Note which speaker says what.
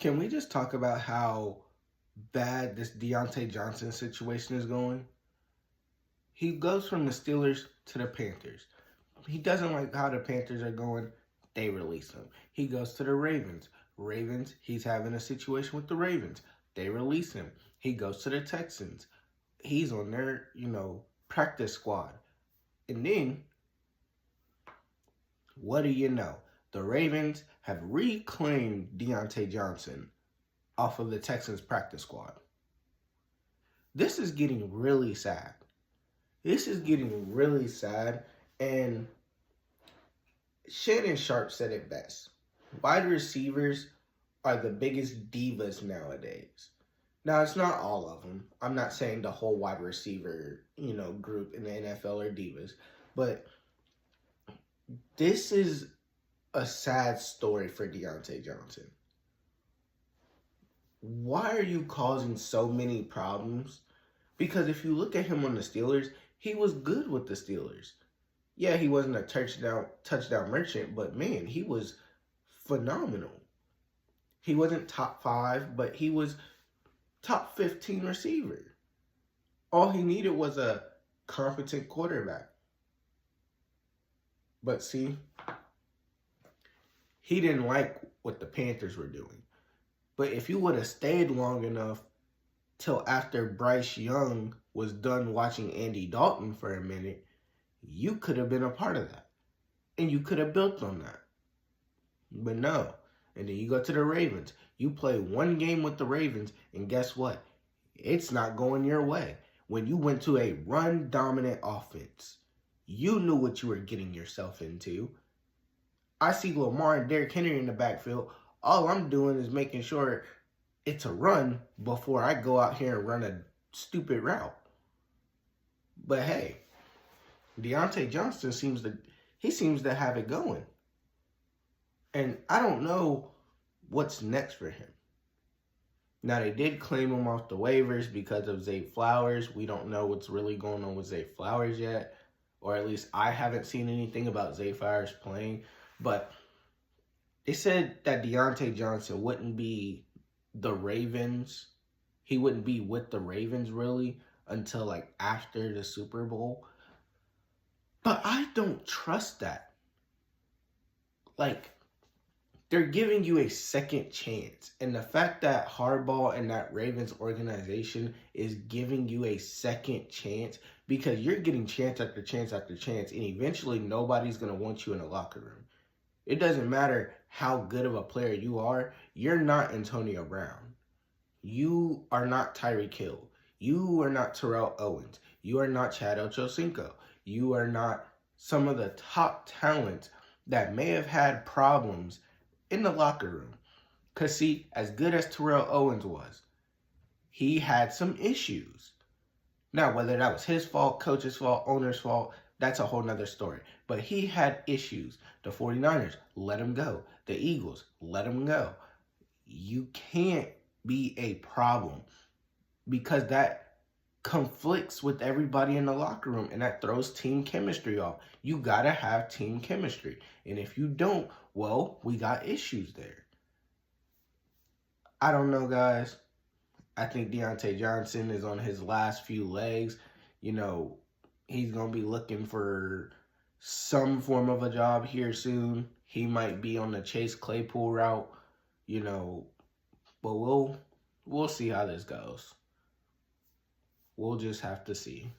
Speaker 1: Can we just talk about how bad this Diontae Johnson situation is going? He goes from the Steelers to the Panthers. He doesn't like how the Panthers are going. They release him. He goes to the Ravens. Ravens, he's having a situation with the Ravens. They release him. He goes to the Texans. He's on their, practice squad. And then, what do you know? The Ravens have reclaimed Diontae Johnson off of the Texans practice squad. This is getting really sad. This is getting really sad. And Shannon Sharp said it best. Wide receivers are the biggest divas nowadays. Now, it's not all of them. I'm not saying the whole wide receiver, group in the NFL are divas. But this is a sad story for Diontae Johnson. Why are you causing so many problems? Because if you look at him on the Steelers, he was good with the Steelers. Yeah, he wasn't a touchdown merchant, but man, he was phenomenal. He wasn't top 5, but he was top 15 receiver. All he needed was a competent quarterback. But see, he didn't like what the Panthers were doing. But if you would have stayed long enough till after Bryce Young was done watching Andy Dalton for a minute, you could have been a part of that. And you could have built on that. But no. And then you go to the Ravens. You play one game with the Ravens, and guess what? It's not going your way. When you went to a run-dominant offense, you knew what you were getting yourself into. I see Lamar and Derrick Henry in the backfield. All I'm doing is making sure it's a run before I go out here and run a stupid route. But hey, Diontae Johnson seems to have it going. And I don't know what's next for him. Now, they did claim him off the waivers because of Zay Flowers. We don't know what's really going on with Zay Flowers yet. Or at least I haven't seen anything about Zay Flowers playing. But they said that Diontae Johnson wouldn't be the Ravens. He wouldn't be with the Ravens, really, until, after the Super Bowl. But I don't trust that. They're giving you a second chance. And the fact that Harbaugh and that Ravens organization is giving you a second chance, because you're getting chance after chance after chance, and eventually nobody's going to want you in the locker room. It doesn't matter how good of a player you are. You're not Antonio Brown. You are not Tyreek Hill. You are not Terrell Owens. You are not Chad Ochocinco. You are not some of the top talent that may have had problems in the locker room. Because see, as good as Terrell Owens was, he had some issues. Now, whether that was his fault, coach's fault, owner's fault, that's a whole nother story. But he had issues. The 49ers let him go. The Eagles let him go. You can't be a problem because that conflicts with everybody in the locker room, and that throws team chemistry off. You got to have team chemistry. And if you don't, well, we got issues there. I don't know, guys. I think Diontae Johnson is on his last few legs. He's going to be looking for some form of a job here soon. He might be on the Chase Claypool route, but we'll see how this goes. We'll just have to see.